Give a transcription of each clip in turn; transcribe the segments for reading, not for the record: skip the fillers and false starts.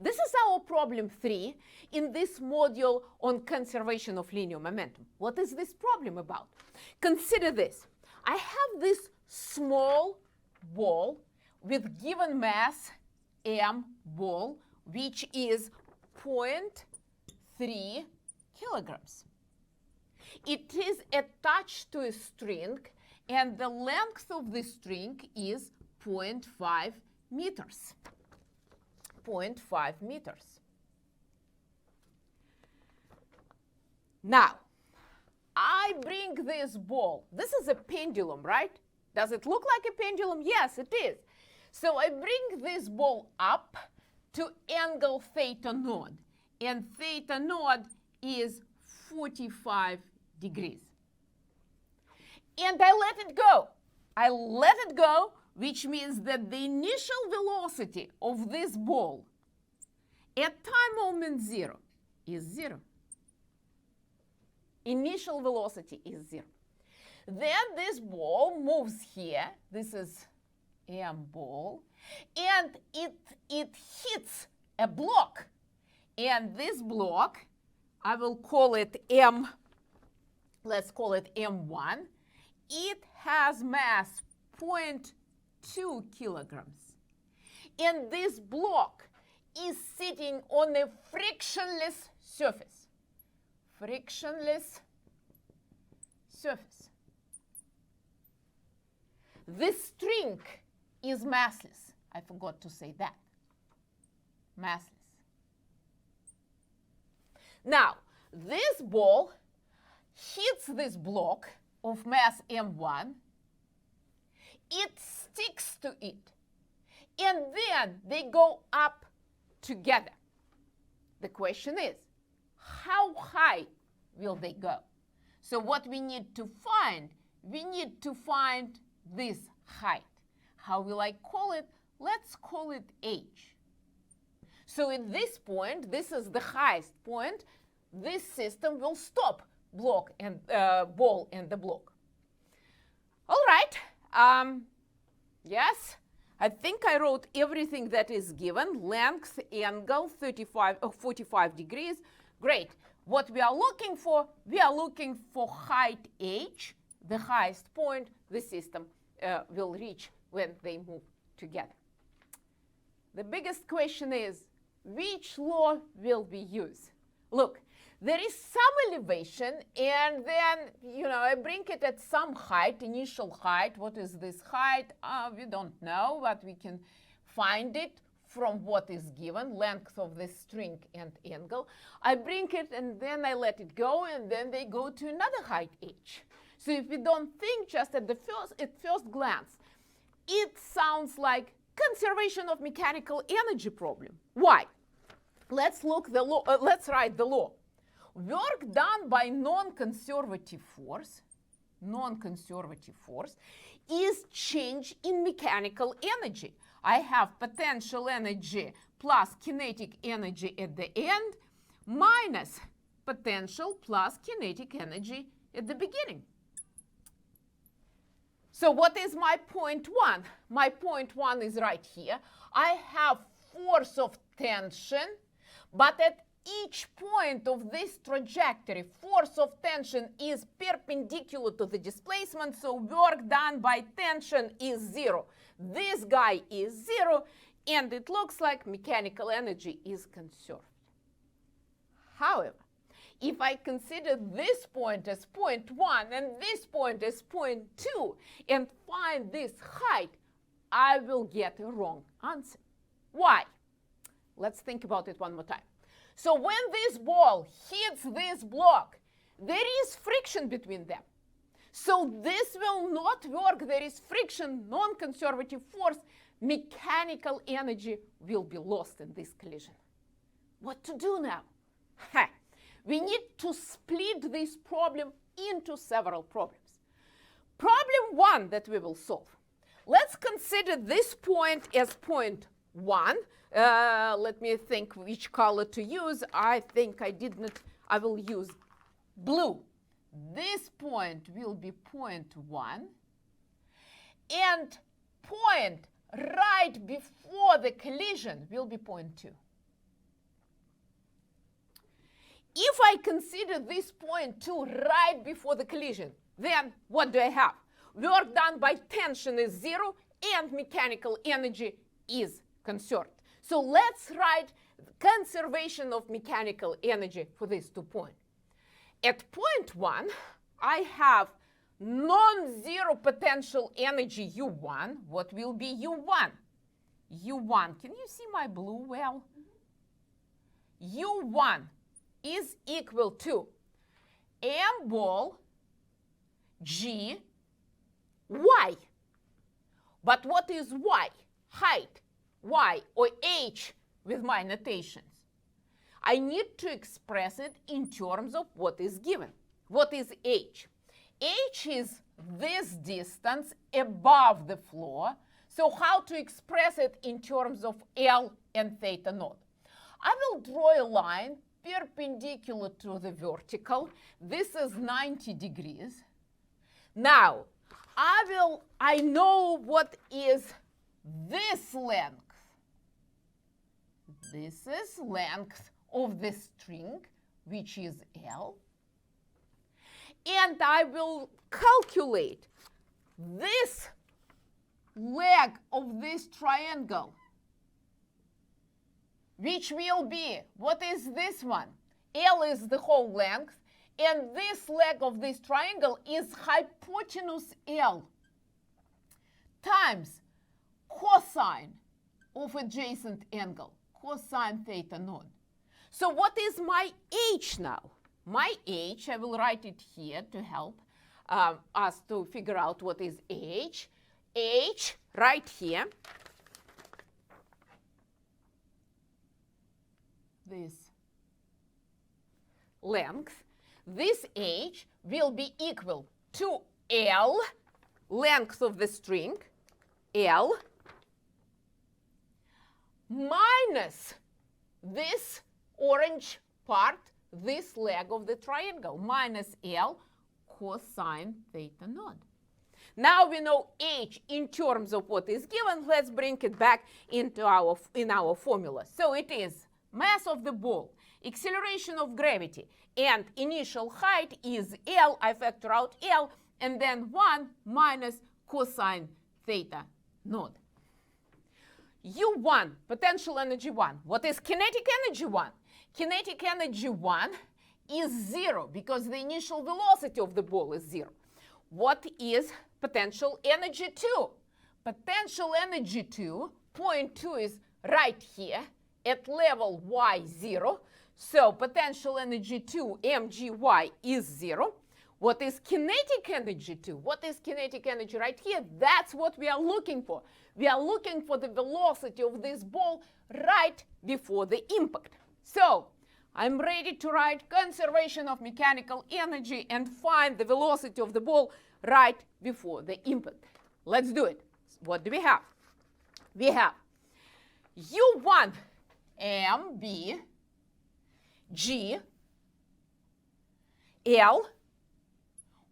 This is our problem 3 in this module on conservation of linear momentum. What is this problem about? Consider this. I have this small ball with given mass m ball, which is 0.3 kilograms. It is attached to a string, and the length of the string is 0.5 meters. 0.5 meters. Now, I bring this ball. This is a pendulum, right? Does it look like a pendulum? Yes, it is. So I bring this ball up to angle theta naught, and theta naught is 45 degrees. And I let it go. I let it go, which means that the initial velocity of this ball at time moment 0 is 0. Initial velocity is 0. Then this ball moves here. This is m ball, and it hits a block. And this block, I will call it m, let's call it m1. It has mass 0.2 kilograms. And this block is sitting on a frictionless surface. Frictionless surface. This string is massless. I forgot to say that. Massless. Now, this ball hits this block of mass m1. It sticks to it. And then they go up together. The question is, how high will they go? So what we need to find this height. How will I call it? Let's call it h. So at this point, this is the highest point, this system will stop ball and the block. All right. Yes, I think I wrote everything that is given. Length, angle, 45 degrees. Great. What we are looking for height h, the highest point the system will reach when they move together. The biggest question is, which law will we use? Look, there is some elevation, and then, I bring it at some height, initial height. What is this height? We don't know, but we can find it from what is given, length of the string and angle. I bring it, and then I let it go, and then they go to another height h. So if we don't think just at first glance, it sounds like conservation of mechanical energy problem. Why? Let's write the law. Work done by non-conservative force is change in mechanical energy. I have potential energy plus kinetic energy at the end minus potential plus kinetic energy at the beginning. So what is my point 1? My point 1 is right here. I have force of tension, but at each point of this trajectory, force of tension is perpendicular to the displacement, so work done by tension is 0. This guy is 0, and it looks like mechanical energy is conserved. However, if I consider this point as point 1 and this point as point 2 and find this height, I will get a wrong answer. Why? Let's think about it one more time. So when this ball hits this block, there is friction between them. So this will not work. There is friction, non-conservative force. Mechanical energy will be lost in this collision. What to do now? We need to split this problem into several problems. Problem 1 that we will solve. Let's consider this point as point 1. Let me think which color to use. I think I will use blue. This point will be point 1. And point right before the collision will be point 2. If I consider this point 2 right before the collision, then what do I have? Work done by tension is 0 and mechanical energy is conserved. So let's write conservation of mechanical energy for these 2 points. At point 1, I have non-zero potential energy U1. What will be U1? U1, can you see my blue well? U1 is equal to m ball g y. But what is y? Height, y, or h with my notations. I need to express it in terms of what is given. What is h? H is this distance above the floor. So how to express it in terms of L and theta naught? I will draw a line perpendicular to the vertical. This is 90 degrees. Now, I know what is this length. This is length of the string, which is L. And I will calculate this leg of this triangle, which will be, what is this one? L is the whole length, and this leg of this triangle is hypotenuse L times cosine of adjacent angle, cosine theta naught. So what is my h now? My h, I will write it here to help us to figure out what is h. H, right here, this length, this h will be equal to L, length of the string, L, minus this orange part, this leg of the triangle, minus L cosine theta naught. Now we know h in terms of what is given. Let's bring it back into our formula. So it is mass of the ball, acceleration of gravity, and initial height is L. I factor out L, and then 1 minus cosine theta naught. U1, potential energy 1. What is kinetic energy 1? Kinetic energy 1 is 0 because the initial velocity of the ball is 0. What is potential energy 2? Potential energy 2, point 2 is right here at level y0. So potential energy 2, mgy, is 0. What is kinetic energy 2? What is kinetic energy right here? That's what we are looking for. We are looking for the velocity of this ball right before the impact. So I'm ready to write conservation of mechanical energy and find the velocity of the ball right before the impact. Let's do it. What do we have? We have U1 mb g L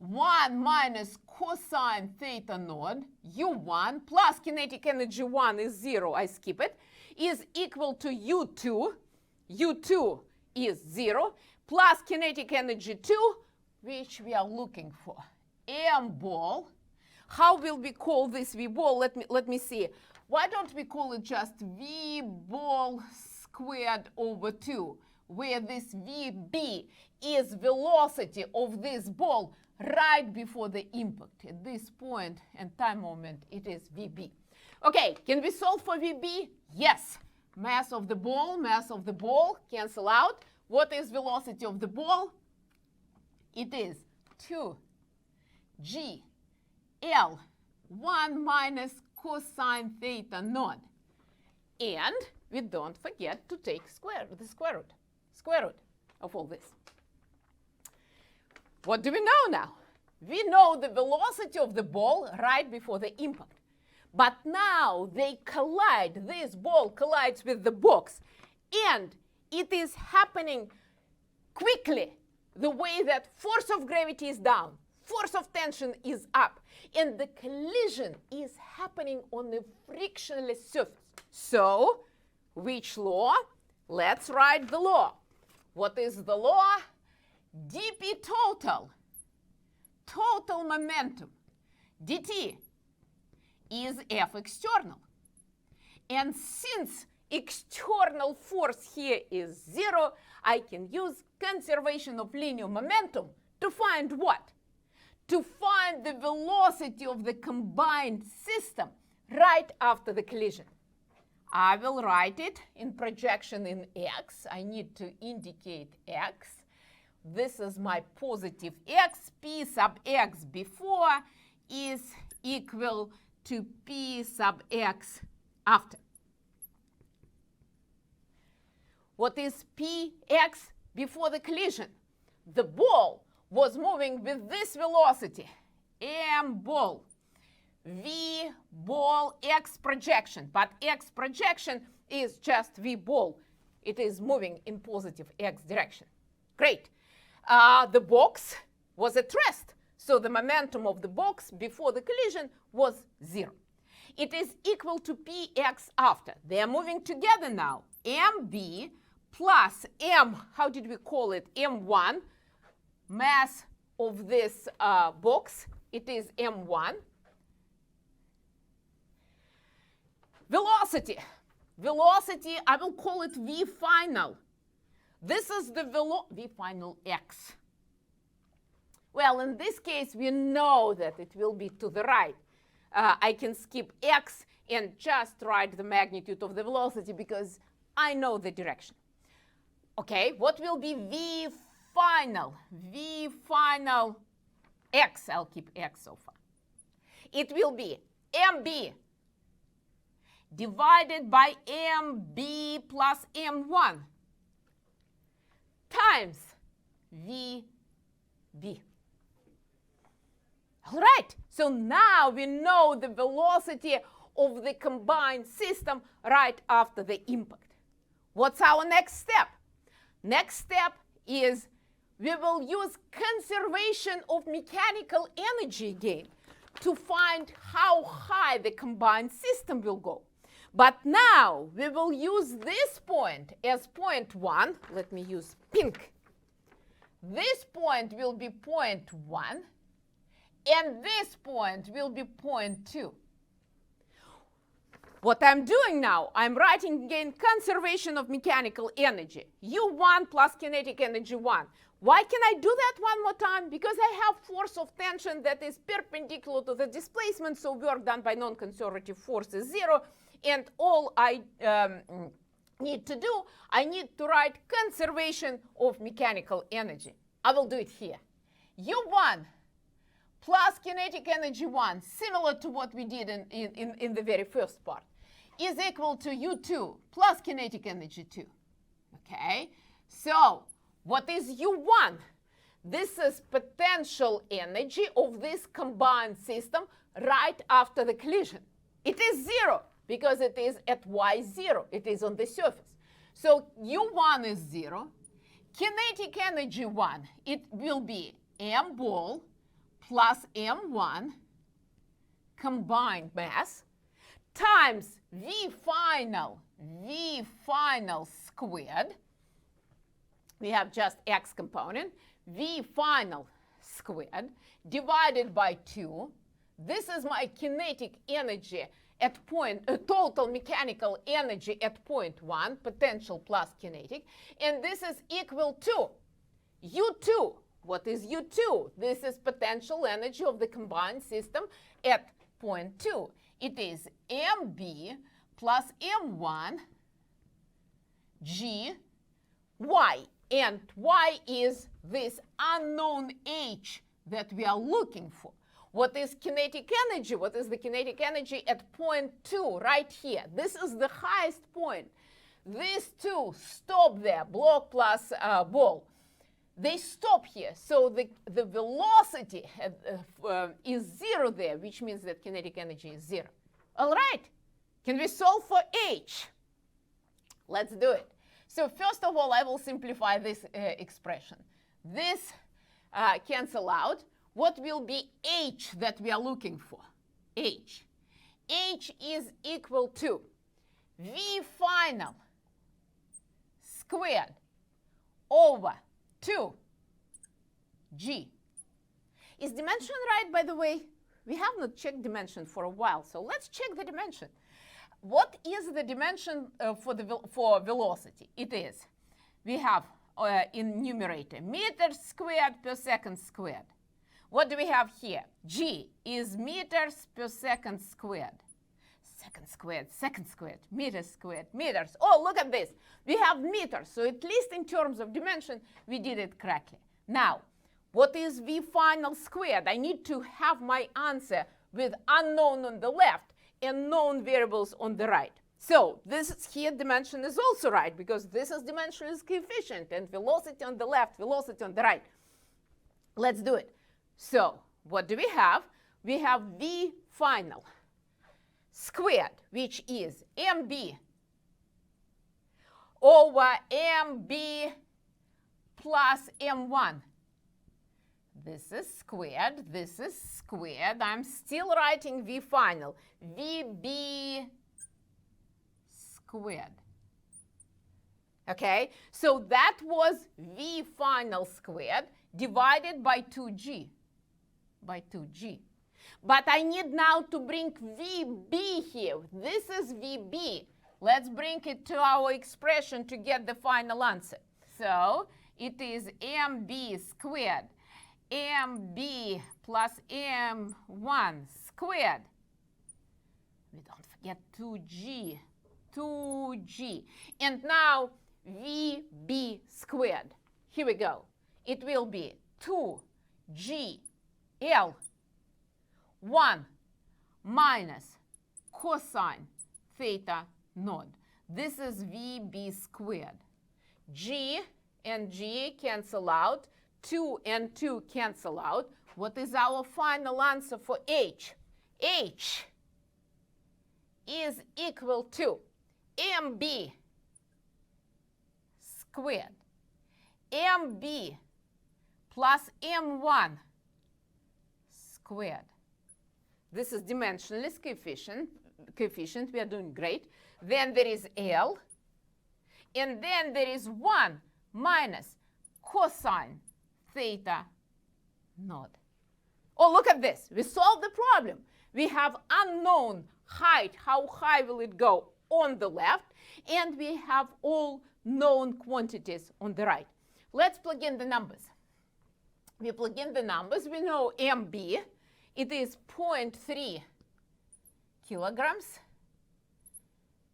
1 minus cosine theta naught U1 plus kinetic energy 1 is 0, I skip it, is equal to U2. U2 is 0 plus kinetic energy 2, which we are looking for. M ball. How will we call this V ball? Let me see. Why don't we call it just V ball squared over 2, where this VB is velocity of this ball right before the impact. At this point and time moment, it is VB. Okay, can we solve for VB? Yes. Mass of the ball, cancel out. What is velocity of the ball? It is 2g L 1 minus cosine theta naught. And we don't forget to take the square root of all this. What do we know now? We know the velocity of the ball right before the impact. But now they collide, this ball collides with the box, and it is happening quickly, the way that force of gravity is down, force of tension is up, and the collision is happening on a frictionless surface. So, which law? Let's write the law. What is the law? dp total, total momentum, dt is F external. And since external force here is 0, I can use conservation of linear momentum to find what? To find the velocity of the combined system right after the collision. I will write it in projection in x. I need to indicate x. This is my positive x. P sub x before is equal to P sub x after. What is Px before the collision? The ball was moving with this velocity, m ball, v ball, x projection. But x projection is just v ball. It is moving in positive x direction. Great. The box was at rest, so the momentum of the box before the collision was 0. It is equal to px after. They are moving together now. mb plus m, how did we call it? m1, mass of this box. It is m1. Velocity. Velocity, I will call it v final. This is the v final x. Well, in this case, we know that it will be to the right. I can skip x and just write the magnitude of the velocity because I know the direction. Okay, what will be v final? V final x, I'll keep x so far. It will be mb divided by mb plus m1 times vb. All right, so now we know the velocity of the combined system right after the impact. What's our next step? Next step is we will use conservation of mechanical energy again to find how high the combined system will go. But now we will use this point as point 1. Let me use pink. This point will be point 1, and this point will be point 2. What I'm doing now, I'm writing again conservation of mechanical energy. U1 plus kinetic energy 1. Why can I do that one more time? Because I have force of tension that is perpendicular to the displacement, so work done by non-conservative force is 0. And all I need to do, I need to write conservation of mechanical energy. I will do it here. U1 plus kinetic energy 1, similar to what we did in the very first part, is equal to U2 plus kinetic energy 2. Okay, so what is U1? This is potential energy of this combined system right after the collision. It is 0 because it is at y0. It is on the surface. So U1 is 0. Kinetic energy 1, it will be m ball plus m1 combined mass times v final squared. We have just x component, v final squared divided by 2. This is my kinetic energy at point, total mechanical energy at point 1, potential plus kinetic, and this is equal to U2. What is U2? This is potential energy of the combined system at point 2. It is mb plus m1 g y, and y is this unknown h that we are looking for. What is kinetic energy? What is the kinetic energy at point 2, right here? This is the highest point. These two stop there, block plus ball. They stop here, so the velocity is 0 there, which means that kinetic energy is 0. All right, can we solve for h? Let's do it. So first of all, I will simplify this expression. This cancel out. What will be h that we are looking for? H. H is equal to v final squared over 2g. Is dimension right, by the way? We have not checked dimension for a while, so let's check the dimension. What is the dimension for velocity? It is, we have in numerator, meters squared per second squared. What do we have here? G is meters per second squared. Second squared, meters squared, meters. Oh, look at this. We have meters, so at least in terms of dimension, we did it correctly. Now, what is V final squared? I need to have my answer with unknown on the left and known variables on the right. So this is here dimension is also right because this is dimensionless coefficient and velocity on the left, velocity on the right. Let's do it. So what do we have? We have V final squared, which is mb over mb plus m1. This is squared, this is squared. I'm still writing V final, VB squared. Okay, so that was V final squared divided by 2g, But I need now to bring VB here. This is VB. Let's bring it to our expression to get the final answer. So it is mb squared, mb plus m1 squared. We don't forget 2g. And now VB squared. Here we go. It will be 2gl 1 minus cosine theta naught. This is VB squared. G and G cancel out. 2 and 2 cancel out. What is our final answer for H? H is equal to MB squared. MB plus M1 squared. This is dimensionless coefficient. We are doing great. Then there is L. And then there is 1 minus cosine theta naught. Oh, look at this. We solved the problem. We have unknown height. How high will it go on the left? And we have all known quantities on the right. Let's plug in the numbers. We plug in the numbers. We know MB. It is 0.3 kilograms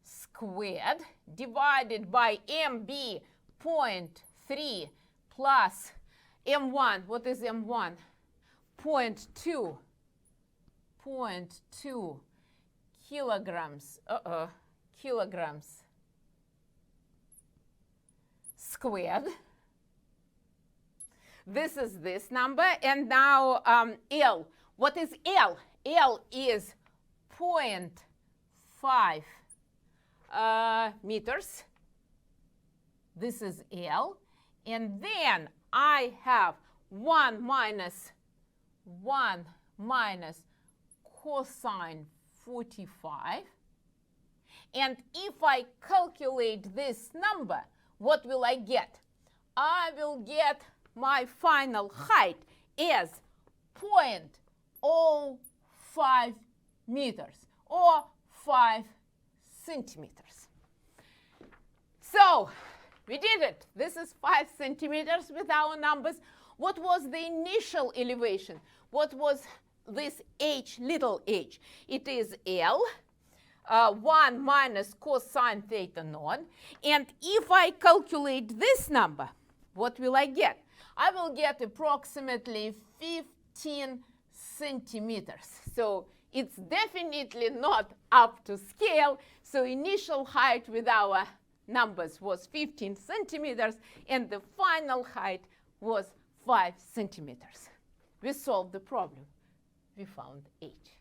squared divided by MB 0.3 plus M1. What is M1? 0.2 kilograms. Kilograms squared. This is this number. And now L. What is L? L is 0.5 meters. This is L. And then I have 1 minus cosine 45. And if I calculate this number, what will I get? I will get my final height as 0.05 meters or 5 centimeters. So we did it. This is 5 centimeters with our numbers. What was the initial elevation? What was this h, little h? It is L, 1 minus cosine theta naught. And if I calculate this number, what will I get? I will get approximately 15 centimeters. So it's definitely not up to scale. So initial height with our numbers was 15 centimeters, and the final height was 5 centimeters. We solved the problem. We found h.